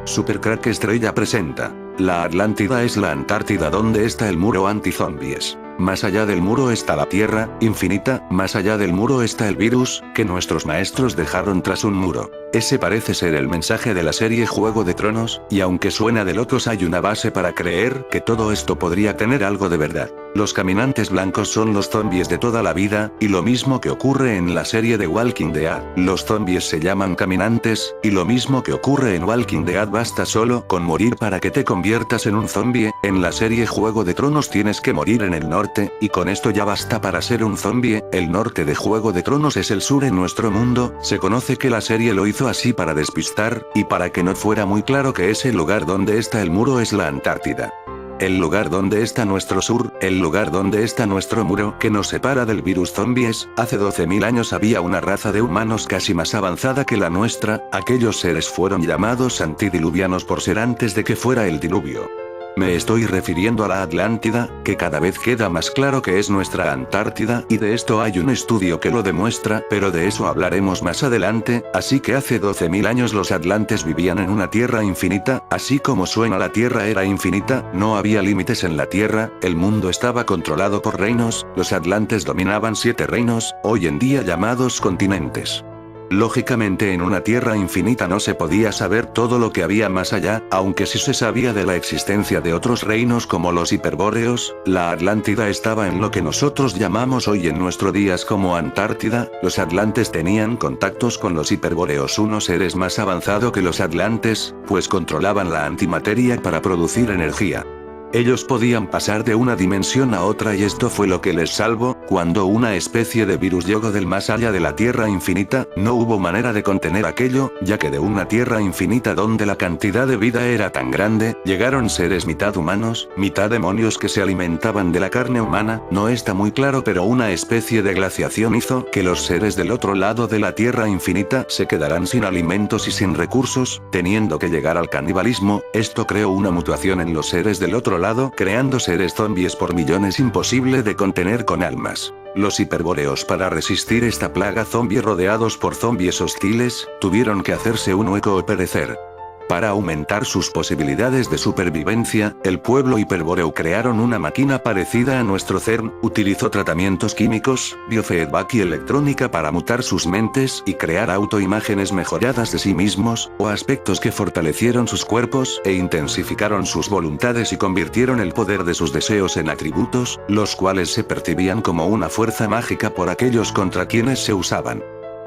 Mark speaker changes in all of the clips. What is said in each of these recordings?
Speaker 1: Supercrack Estrella presenta. La Atlántida es la Antártida donde está el muro anti-zombies. Más allá del muro está la Tierra, infinita, más allá del muro está el virus, que nuestros maestros dejaron tras un muro. Ese parece ser el mensaje de la serie Juego de Tronos, y aunque suena de locos hay una base para creer que todo esto podría tener algo de verdad. Los caminantes blancos son los zombies de toda la vida, y lo mismo que ocurre en la serie de Walking Dead. Los zombies se llaman caminantes, y lo mismo que ocurre en Walking Dead basta solo con morir para que te conviertas en un zombie. En la serie Juego de Tronos tienes que morir en el norte, y con esto ya basta para ser un zombie. El norte de Juego de Tronos es el sur en nuestro mundo. Se conoce que la serie lo hizo así para despistar, y para que no fuera muy claro que ese lugar donde está el muro es la Antártida. El lugar donde está nuestro sur, el lugar donde está nuestro muro que nos separa del virus zombies. Hace 12.000 años había una raza de humanos casi más avanzada que la nuestra. Aquellos seres fueron llamados antidiluvianos por ser antes de que fuera el diluvio. Me estoy refiriendo a la Atlántida, que cada vez queda más claro que es nuestra Antártida, y de esto hay un estudio que lo demuestra, pero de eso hablaremos más adelante. Así que hace 12.000 años los atlantes vivían en una tierra infinita, así como suena la tierra era infinita, no había límites en la tierra, el mundo estaba controlado por reinos, los atlantes dominaban 7 reinos, hoy en día llamados continentes. Lógicamente en una tierra infinita no se podía saber todo lo que había más allá, aunque sí se sabía de la existencia de otros reinos como los hiperbóreos. La Atlántida estaba en lo que nosotros llamamos hoy en nuestros días como Antártida. Los atlantes tenían contactos con los hiperbóreos, unos seres más avanzados que los atlantes, pues controlaban la antimateria para producir energía. Ellos podían pasar de una dimensión a otra y esto fue lo que les salvó. Cuando una especie de virus llegó del más allá de la Tierra infinita, no hubo manera de contener aquello, ya que de una Tierra infinita donde la cantidad de vida era tan grande, llegaron seres mitad humanos, mitad demonios que se alimentaban de la carne humana. No está muy claro, pero una especie de glaciación hizo que los seres del otro lado de la Tierra infinita se quedaran sin alimentos y sin recursos, teniendo que llegar al canibalismo. Esto creó una mutación en los seres del otro lado, creando seres zombies por millones imposible de contener con almas. Los hiperbóreos, para resistir esta plaga zombie rodeados por zombies hostiles, tuvieron que hacerse un hueco o perecer. Para aumentar sus posibilidades de supervivencia, el pueblo hiperbóreo crearon una máquina parecida a nuestro CERN, utilizó tratamientos químicos, biofeedback y electrónica para mutar sus mentes y crear autoimágenes mejoradas de sí mismos, o aspectos que fortalecieron sus cuerpos e intensificaron sus voluntades y convirtieron el poder de sus deseos en atributos, los cuales se percibían como una fuerza mágica por aquellos contra quienes se usaban.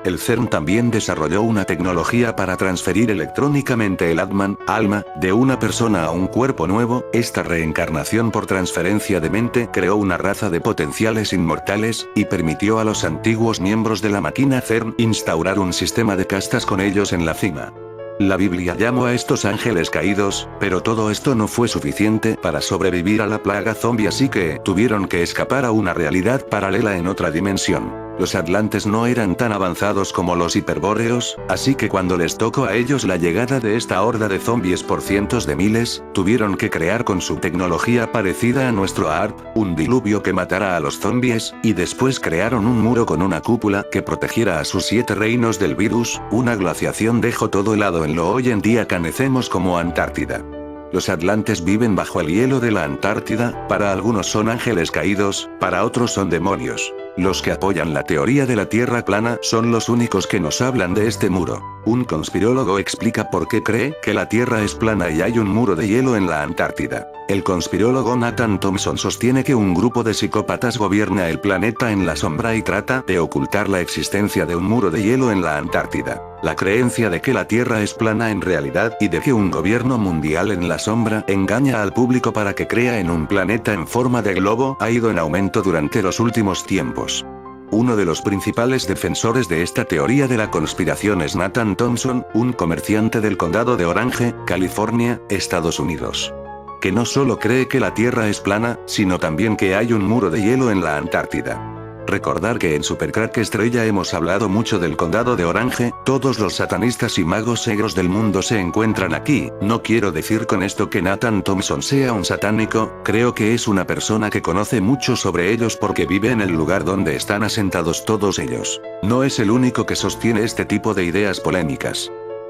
Speaker 1: El CERN también desarrolló una tecnología para transferir electrónicamente el alma, de una persona a un cuerpo nuevo. Esta reencarnación por transferencia de mente creó una raza de potenciales inmortales, y permitió a los antiguos miembros de la máquina CERN instaurar un sistema de castas con ellos en la cima. La Biblia llamó a estos ángeles caídos, pero todo esto no fue suficiente para sobrevivir a la plaga zombie, así que tuvieron que escapar a una realidad paralela en otra dimensión. Los atlantes no eran tan avanzados como los hiperbóreos, así que cuando les tocó a ellos la llegada de esta horda de zombies por cientos de miles, tuvieron que crear con su tecnología parecida a nuestro ARP, un diluvio que matara a los zombies, y después crearon un muro con una cúpula que protegiera a sus 7 reinos del virus. Una glaciación dejó todo helado en lo hoy en día conocemos como Antártida. Los atlantes viven bajo el hielo de la Antártida, para algunos son ángeles caídos, para otros son demonios. Los que apoyan la teoría de la Tierra plana son los únicos que nos hablan de este muro. Un conspirólogo explica por qué cree que la Tierra es plana y hay un muro de hielo en la Antártida. El conspirólogo Nathan Thompson sostiene que un grupo de psicópatas gobierna el planeta en la sombra y trata de ocultar la existencia de un muro de hielo en la Antártida. La creencia de que la Tierra es plana en realidad y de que un gobierno mundial en la sombra engaña al público para que crea en un planeta en forma de globo ha ido en aumento durante los últimos tiempos. Uno de los principales defensores de esta teoría de la conspiración es Nathan Thompson, un comerciante del condado de Orange, California, Estados Unidos. Que no solo cree que la Tierra es plana, sino también que hay un muro de hielo en la Antártida. Recordar que en Supercrack Estrella hemos hablado mucho del condado de Orange, todos los satanistas y magos negros del mundo se encuentran aquí. No quiero decir con esto que Nathan Thompson sea un satánico, creo que es una persona que conoce mucho sobre ellos porque vive en el lugar donde están asentados todos ellos. No es el único que sostiene este tipo de ideas polémicas.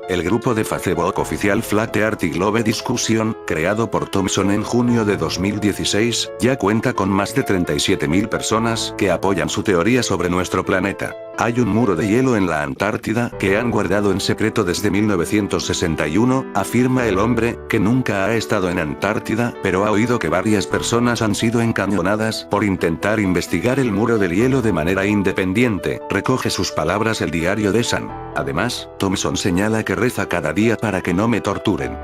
Speaker 1: El grupo de Facebook oficial Flat Earth Globe Discussion, creado por Thomson en junio de 2016, ya cuenta con más de 37.000 personas que apoyan su teoría sobre nuestro planeta. Hay un muro de hielo en la Antártida que han guardado en secreto desde 1961, afirma el hombre, que nunca ha estado en Antártida, pero ha oído que varias personas han sido encañonadas por intentar investigar el muro del hielo de manera independiente, recoge sus palabras el diario The Sun. Además, Thomson señala que reza cada día para que no me torturen.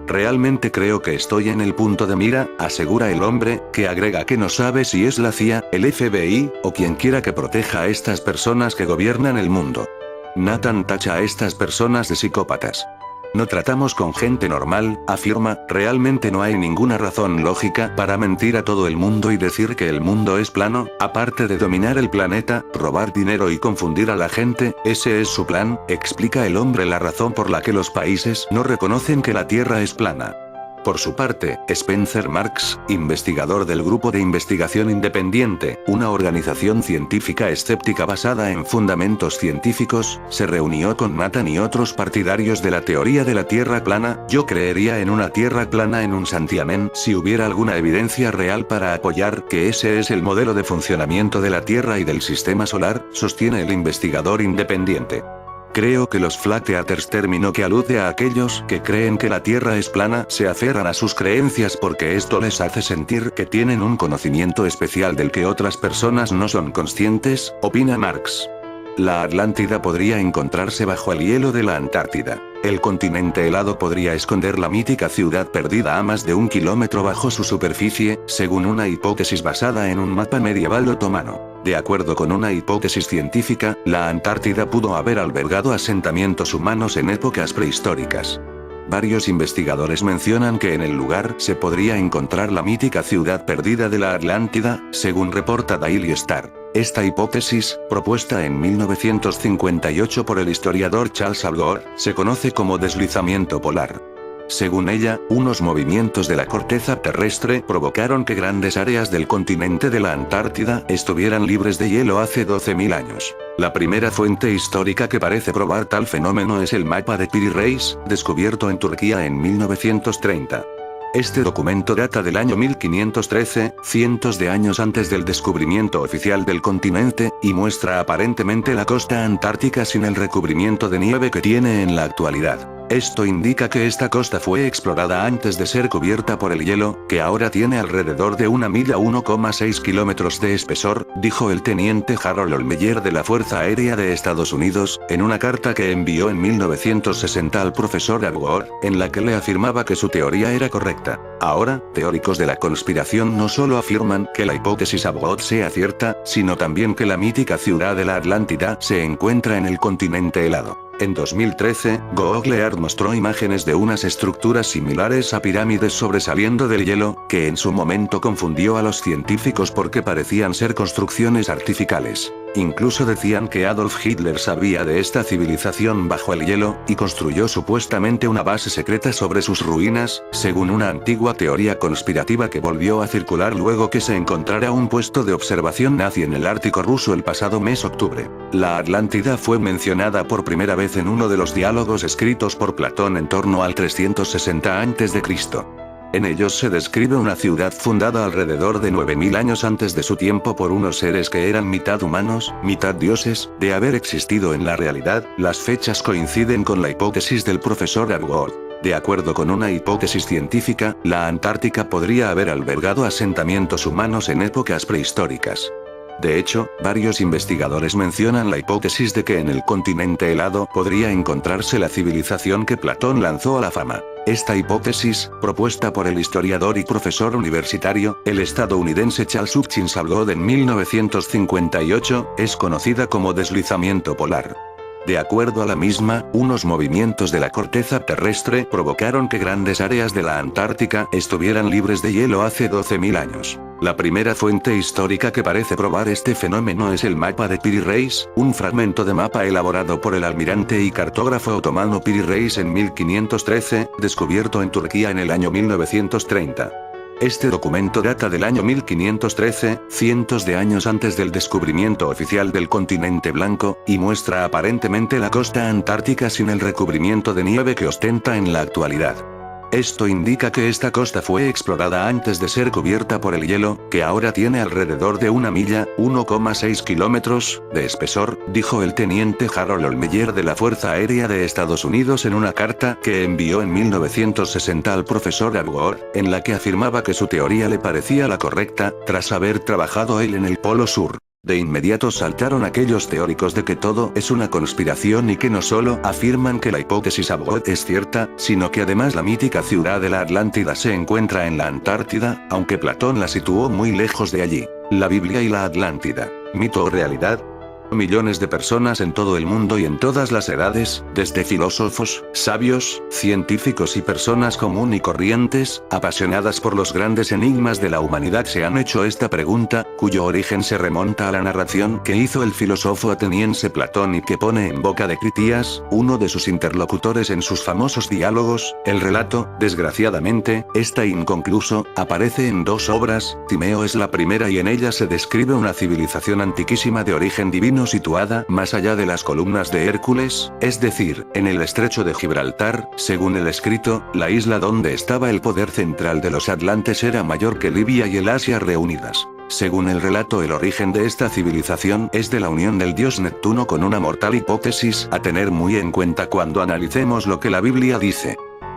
Speaker 1: Realmente creo que estoy en el punto de mira, asegura el hombre, que agrega que no sabe si es la CIA, el FBI, o quien quiera que proteja a estas personas que gobiernan el mundo. Nathan tacha a estas personas de psicópatas. No tratamos con gente normal, afirma, realmente no hay ninguna razón lógica para mentir a todo el mundo y decir que el mundo es plano, aparte de dominar el planeta, robar dinero y confundir a la gente, ese es su plan, explica el hombre la razón por la que los países no reconocen que la Tierra es plana. Por su parte, Spencer Marks, investigador del Grupo de Investigación Independiente, una organización científica escéptica basada en fundamentos científicos, se reunió con Nathan y otros partidarios de la teoría de la Tierra plana. Yo creería en una Tierra plana en un santiamén si hubiera alguna evidencia real para apoyar que ese es el modelo de funcionamiento de la Tierra y del sistema solar, sostiene el investigador independiente. Creo que los Flat Earthers, término que alude a aquellos que creen que la Tierra es plana, se aferran a sus creencias porque esto les hace sentir que tienen un conocimiento especial del que otras personas no son conscientes, opina Marx. La Atlántida podría encontrarse bajo el hielo de la Antártida. El continente helado podría esconder la mítica ciudad perdida a más de 1 kilómetro bajo su superficie, según una hipótesis basada en un mapa medieval otomano. De acuerdo con una hipótesis científica, la Antártida pudo haber albergado asentamientos humanos en épocas prehistóricas. Varios investigadores mencionan que en el lugar se podría encontrar la mítica ciudad perdida de la Atlántida, según reporta Daily Star. Esta hipótesis, propuesta en 1958 por el historiador Charles Al Gore, se conoce como deslizamiento polar. Según ella, unos movimientos de la corteza terrestre provocaron que grandes áreas del continente de la Antártida estuvieran libres de hielo hace 12.000 años. La primera fuente histórica que parece probar tal fenómeno es el mapa de Piri Reis, descubierto en Turquía en 1930. Este documento data del año 1513, cientos de años antes del descubrimiento oficial del continente, y muestra aparentemente la costa antártica sin el recubrimiento de nieve que tiene en la actualidad. Esto indica que esta costa fue explorada antes de ser cubierta por el hielo, que ahora tiene alrededor de 1 milla 1,6 kilómetros de espesor, dijo el teniente Harold Olmeyer de la Fuerza Aérea de Estados Unidos, en una carta que envió en 1960 al profesor Al Gore, en la que le afirmaba que su teoría era correcta. Ahora, teóricos de la conspiración no solo afirman que la hipótesis Abbott sea cierta, sino también que la mítica ciudad de la Atlántida se encuentra en el continente helado. En 2013, Google Earth mostró imágenes de unas estructuras similares a pirámides sobresaliendo del hielo, que en su momento confundió a los científicos porque parecían ser construcciones artificiales. Incluso decían que Adolf Hitler sabía de esta civilización bajo el hielo, y construyó supuestamente una base secreta sobre sus ruinas, según una antigua teoría conspirativa que volvió a circular luego que se encontrara un puesto de observación nazi en el Ártico ruso el pasado mes de octubre. La Atlántida fue mencionada por primera vez en uno de los diálogos escritos por Platón en torno al 360 a.C. En ellos se describe una ciudad fundada alrededor de 9000 años antes de su tiempo por unos seres que eran mitad humanos, mitad dioses. De haber existido en la realidad, las fechas coinciden con la hipótesis del profesor Al Gore. De acuerdo con una hipótesis científica, la Antártica podría haber albergado asentamientos humanos en épocas prehistóricas. De hecho, varios investigadores mencionan la hipótesis de que en el continente helado podría encontrarse la civilización que Platón lanzó a la fama. Esta hipótesis, propuesta por el historiador y profesor universitario, el estadounidense Charles Hutchins Algod en 1958, es conocida como deslizamiento polar. De acuerdo a la misma, unos movimientos de la corteza terrestre provocaron que grandes áreas de la Antártica estuvieran libres de hielo hace 12.000 años. La primera fuente histórica que parece probar este fenómeno es el mapa de Piri Reis, un fragmento de mapa elaborado por el almirante y cartógrafo otomano Piri Reis en 1513, descubierto en Turquía en el año 1930. Este documento data del año 1513, cientos de años antes del descubrimiento oficial del continente blanco, y muestra aparentemente la costa antártica sin el recubrimiento de nieve que ostenta en la actualidad. Esto indica que esta costa fue explorada antes de ser cubierta por el hielo, que ahora tiene alrededor de 1 milla, 1,6 kilómetros, de espesor, dijo el teniente Harold Olmeyer de la Fuerza Aérea de Estados Unidos en una carta que envió en 1960 al profesor Abuor, en la que afirmaba que su teoría le parecía la correcta, tras haber trabajado él en el Polo Sur. De inmediato saltaron aquellos teóricos de que todo es una conspiración y que no solo afirman que la hipótesis Abbott es cierta, sino que además la mítica ciudad de la Atlántida se encuentra en la Antártida, aunque Platón la situó muy lejos de allí. La Biblia y la Atlántida. ¿Mito o realidad? Millones de personas en todo el mundo y en todas las edades, desde filósofos, sabios, científicos y personas común y corrientes, apasionadas por los grandes enigmas de la humanidad se han hecho esta pregunta, cuyo origen se remonta a la narración que hizo el filósofo ateniense Platón y que pone en boca de Critías, uno de sus interlocutores en sus famosos diálogos. El relato, desgraciadamente, está inconcluso, aparece en 2 obras, Timeo es la primera y en ella se describe una civilización antiquísima de origen divino situada más allá de las columnas de Hércules, es decir, en el estrecho de Gibraltar. Según el escrito, la isla donde estaba el poder central de los atlantes era mayor que Libia y el Asia reunidas. Según el relato, el origen de esta civilización es de la unión del dios Neptuno con una mortal hipótesis a tener muy en cuenta cuando analicemos lo que la Biblia dice.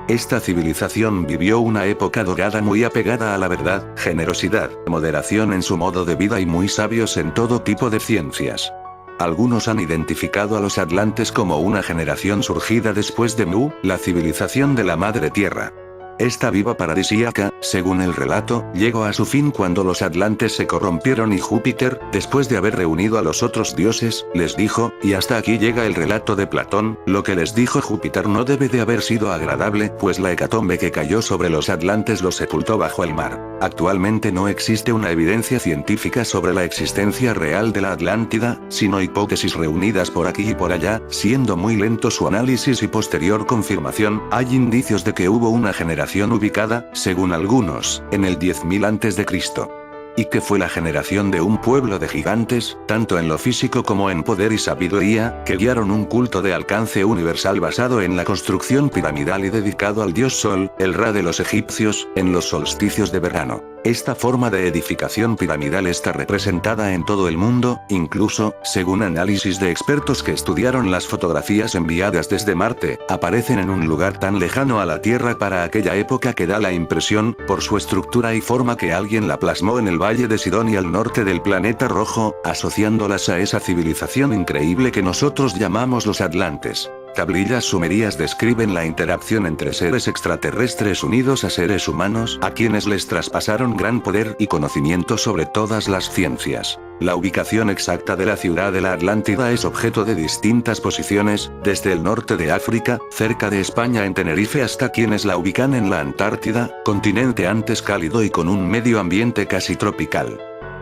Speaker 1: Esta civilización vivió una época dorada muy apegada a la verdad, generosidad, moderación en su modo de vida y muy sabios en todo tipo de ciencias. Algunos han identificado a los atlantes como una generación surgida después de Mu, la civilización de la Madre Tierra. Esta viva paradisíaca, según el relato, llegó a su fin cuando los atlantes se corrompieron y Júpiter, después de haber reunido a los otros dioses, les dijo, y hasta aquí llega el relato de Platón, lo que les dijo Júpiter no debe de haber sido agradable, pues la hecatombe que cayó sobre los atlantes los sepultó bajo el mar. Actualmente no existe una evidencia científica sobre la existencia real de la Atlántida, sino hipótesis reunidas por aquí y por allá, siendo muy lento su análisis y posterior confirmación. Hay indicios de que hubo una generación ubicada, según algunos, en el 10.000 a.C. Y que fue la generación de un pueblo de gigantes, tanto en lo físico como en poder y sabiduría, que guiaron un culto de alcance universal basado en la construcción piramidal y dedicado al dios Sol, el Ra de los egipcios, en los solsticios de verano. Esta forma de edificación piramidal está representada en todo el mundo, incluso, según análisis de expertos que estudiaron las fotografías enviadas desde Marte, aparecen en un lugar tan lejano a la Tierra para aquella época que da la impresión, por su estructura y forma, que alguien la plasmó en el valle de Sidonia al norte del planeta rojo, asociándolas a esa civilización increíble que nosotros llamamos los atlantes. Tablillas sumerias describen la interacción entre seres extraterrestres unidos a seres humanos, a quienes les traspasaron gran poder y conocimiento sobre todas las ciencias. La ubicación exacta de la ciudad de la Atlántida es objeto de distintas posiciones, desde el norte de África, cerca de España en Tenerife, hasta quienes la ubican en la Antártida, continente antes cálido y con un medio ambiente casi tropical.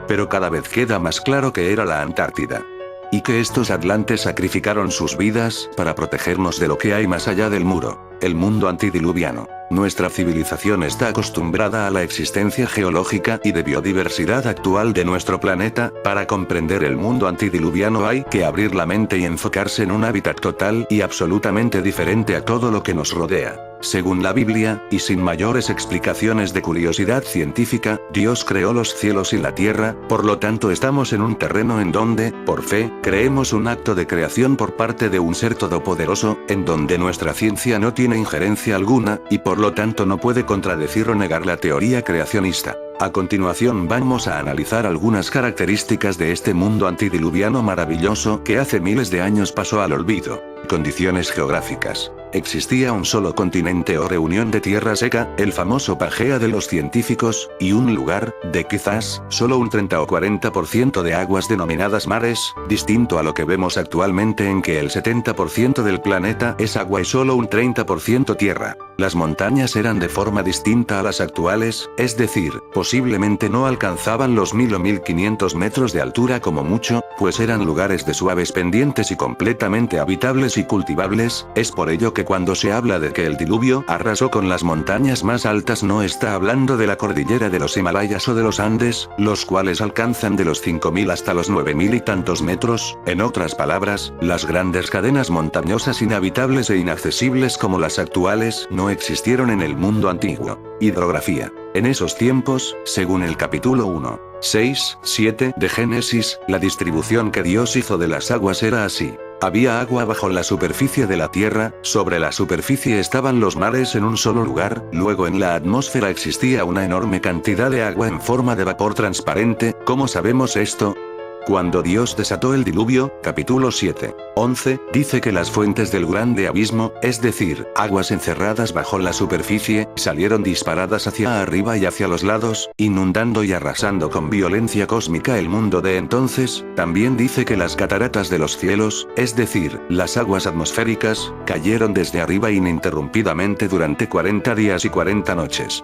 Speaker 1: Pero cada vez queda más claro que era la Antártida. Y que estos atlantes sacrificaron sus vidas para protegernos de lo que hay más allá del muro, el mundo antidiluviano. Nuestra civilización está acostumbrada a la existencia geológica y de biodiversidad actual de nuestro planeta. Para comprender el mundo antidiluviano hay que abrir la mente y enfocarse en un hábitat total y absolutamente diferente a todo lo que nos rodea. Según la Biblia, y sin mayores explicaciones de curiosidad científica, Dios creó los cielos y la tierra, por lo tanto estamos en un terreno en donde, por fe, creemos un acto de creación por parte de un ser todopoderoso, en donde nuestra ciencia no tiene injerencia alguna, y por lo tanto no puede contradecir o negar la teoría creacionista. A continuación vamos a analizar algunas características de este mundo antidiluviano maravilloso que hace miles de años pasó al olvido. Condiciones geográficas. Existía un solo continente o reunión de tierra seca, el famoso Pangea de los científicos, y un lugar, de quizás, solo un 30 o 40% de aguas denominadas mares, distinto a lo que vemos actualmente en que el 70% del planeta es agua y solo un 30% tierra. Las montañas eran de forma distinta a las actuales, es decir, posiblemente no alcanzaban los 1000 o 1500 metros de altura como mucho, pues eran lugares de suaves pendientes y completamente habitables y cultivables. Es por ello que que cuando se habla de que el diluvio arrasó con las montañas más altas no está hablando de la cordillera de los Himalayas o de los Andes, los cuales alcanzan de los 5000 hasta los 9000 y tantos metros, en otras palabras, las grandes cadenas montañosas inhabitables e inaccesibles como las actuales no existieron en el mundo antiguo. Hidrografía. En esos tiempos, según el capítulo 1, 6, 7 de Génesis, la distribución que Dios hizo de las aguas era así. Había agua bajo la superficie de la tierra, sobre la superficie estaban los mares en un solo lugar, luego en la atmósfera existía una enorme cantidad de agua en forma de vapor transparente. ¿Cómo sabemos esto? Cuando Dios desató el diluvio, capítulo 7, 11, dice que las fuentes del grande abismo, es decir, aguas encerradas bajo la superficie, salieron disparadas hacia arriba y hacia los lados, inundando y arrasando con violencia cósmica el mundo de entonces. También dice que las cataratas de los cielos, es decir, las aguas atmosféricas, cayeron desde arriba ininterrumpidamente durante 40 días y 40 noches.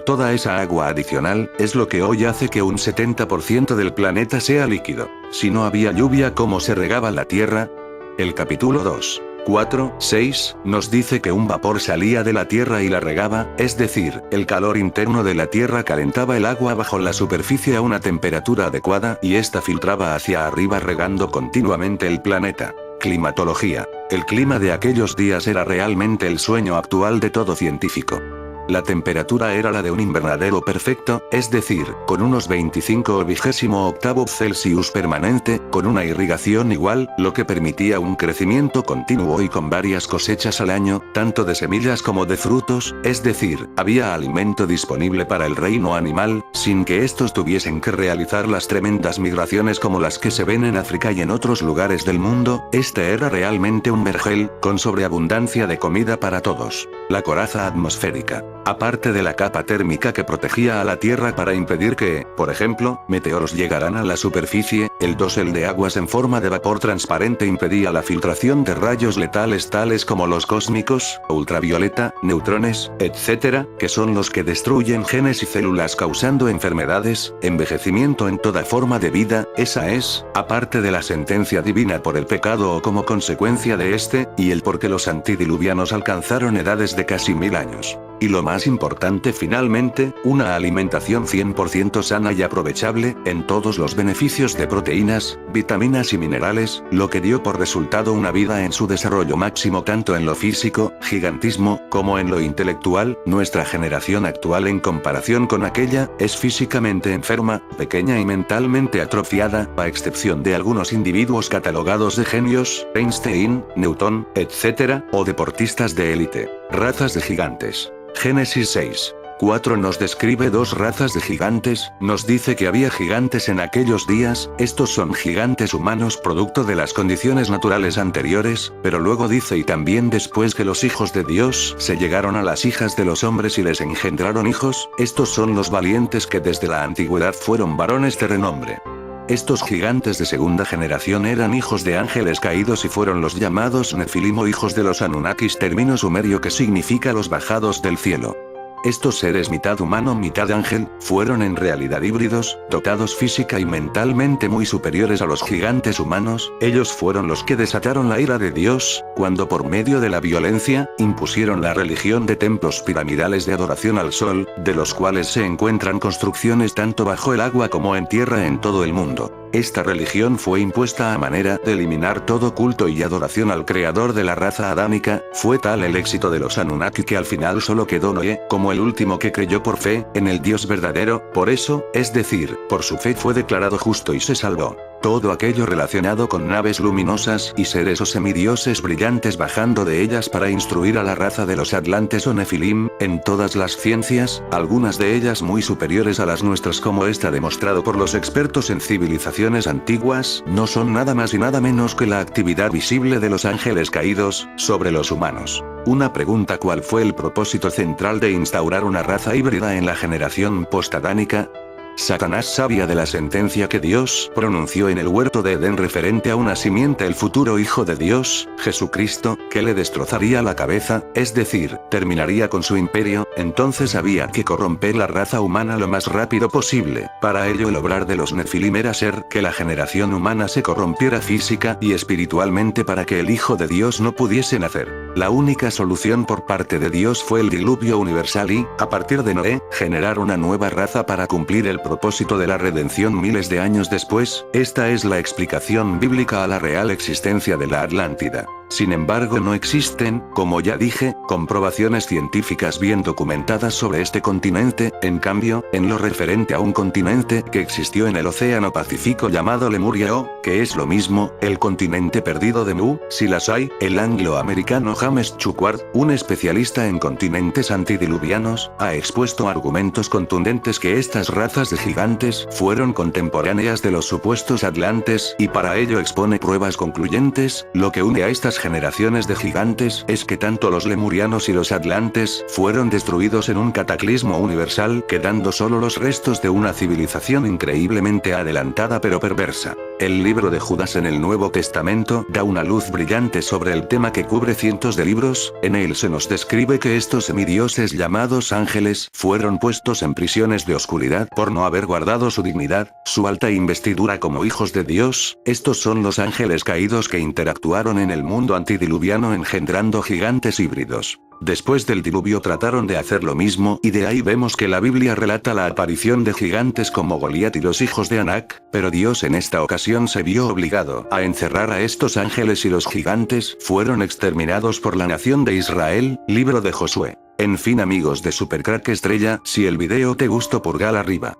Speaker 1: Toda esa agua adicional, es lo que hoy hace que un 70% del planeta sea líquido. Si no había lluvia, ¿cómo se regaba la Tierra? El capítulo 2, 4, 6, nos dice que un vapor salía de la Tierra y la regaba, es decir, el calor interno de la Tierra calentaba el agua bajo la superficie a una temperatura adecuada y ésta filtraba hacia arriba regando continuamente el planeta. Climatología. El clima de aquellos días era realmente el sueño actual de todo científico. La temperatura era la de un invernadero perfecto, es decir, con unos 25 o 28 Celsius permanente, con una irrigación igual, lo que permitía un crecimiento continuo y con varias cosechas al año, tanto de semillas como de frutos, es decir, había alimento disponible para el reino animal, sin que estos tuviesen que realizar las tremendas migraciones como las que se ven en África y en otros lugares del mundo. Este era realmente un vergel, con sobreabundancia de comida para todos. La coraza atmosférica. Aparte de la capa térmica que protegía a la Tierra para impedir que, por ejemplo, meteoros llegaran a la superficie, el dosel de aguas en forma de vapor transparente impedía la filtración de rayos letales tales como los cósmicos, ultravioleta, neutrones, etc., que son los que destruyen genes y células causando enfermedades, envejecimiento en toda forma de vida. Esa es, aparte de la sentencia divina por el pecado o como consecuencia de este, y el por qué los antidiluvianos alcanzaron edades de casi 1000 años. Y lo más importante finalmente, una alimentación 100% sana y aprovechable, en todos los beneficios de proteínas, vitaminas y minerales, lo que dio por resultado una vida en su desarrollo máximo tanto en lo físico, gigantismo, como en lo intelectual. Nuestra generación actual en comparación con aquella, es físicamente enferma, pequeña y mentalmente atrofiada, a excepción de algunos individuos catalogados de genios, Einstein, Newton, etc., o deportistas de élite. Razas de gigantes. Génesis 6, 4 nos describe dos razas de gigantes, nos dice que había gigantes en aquellos días, estos son gigantes humanos producto de las condiciones naturales anteriores, pero luego dice y también después que los hijos de Dios se llegaron a las hijas de los hombres y les engendraron hijos, estos son los valientes que desde la antigüedad fueron varones de renombre. Estos gigantes de segunda generación eran hijos de ángeles caídos y fueron los llamados Nefilim o hijos de los Anunnakis, término sumerio que significa los bajados del cielo. Estos seres mitad humano mitad ángel, fueron en realidad híbridos, dotados física y mentalmente muy superiores a los gigantes humanos. Ellos fueron los que desataron la ira de Dios, cuando por medio de la violencia, impusieron la religión de templos piramidales de adoración al sol, de los cuales se encuentran construcciones tanto bajo el agua como en tierra en todo el mundo. Esta religión fue impuesta a manera de eliminar todo culto y adoración al creador de la raza adámica. Fue tal el éxito de los Anunnaki que al final solo quedó Noé, como el último que creyó por fe, en el Dios verdadero, por eso, es decir, por su fe fue declarado justo y se salvó. Todo aquello relacionado con naves luminosas y seres o semidioses brillantes bajando de ellas para instruir a la raza de los Atlantes o Nefilim, en todas las ciencias, algunas de ellas muy superiores a las nuestras como está demostrado por los expertos en civilizaciones antiguas, no son nada más y nada menos que la actividad visible de los ángeles caídos, sobre los humanos. Una pregunta: ¿cuál fue el propósito central de instaurar una raza híbrida en la generación postadánica? Satanás sabía de la sentencia que Dios pronunció en el huerto de Edén referente a una simiente, el futuro Hijo de Dios, Jesucristo, que le destrozaría la cabeza, es decir, terminaría con su imperio. Entonces había que corromper la raza humana lo más rápido posible. Para ello el obrar de los Nefilim era hacer que la generación humana se corrompiera física y espiritualmente para que el Hijo de Dios no pudiese nacer. La única solución por parte de Dios fue el diluvio universal y, a partir de Noé, generar una nueva raza para cumplir el propósito de la redención miles de años después. Esta es la explicación bíblica a la real existencia de la Atlántida. Sin embargo, no existen, como ya dije, comprobaciones científicas bien documentadas sobre este continente. En cambio, en lo referente a un continente que existió en el Océano Pacífico llamado Lemuria o, que es lo mismo, el continente perdido de Mu, si las hay, el angloamericano James Chukward, un especialista en continentes antidiluvianos, ha expuesto argumentos contundentes que estas razas de gigantes fueron contemporáneas de los supuestos atlantes, y para ello expone pruebas concluyentes. Lo que une a estas generaciones de gigantes es que tanto los lemurianos y los atlantes fueron destruidos en un cataclismo universal, quedando solo los restos de una civilización increíblemente adelantada pero perversa. El libro de Judas en el Nuevo Testamento da una luz brillante sobre el tema que cubre cientos de libros. En él se nos describe que estos semidioses llamados ángeles fueron puestos en prisiones de oscuridad por no haber guardado su dignidad, su alta investidura como hijos de Dios. Estos son los ángeles caídos que interactuaron en el mundo antidiluviano engendrando gigantes híbridos. Después del diluvio trataron de hacer lo mismo, y de ahí vemos que la Biblia relata la aparición de gigantes como Goliat y los hijos de Anac, pero Dios en esta ocasión se vio obligado a encerrar a estos ángeles y los gigantes fueron exterminados por la nación de Israel. Libro de Josué. En fin, amigos de Supercrack Estrella, si el video te gustó, pulgar arriba.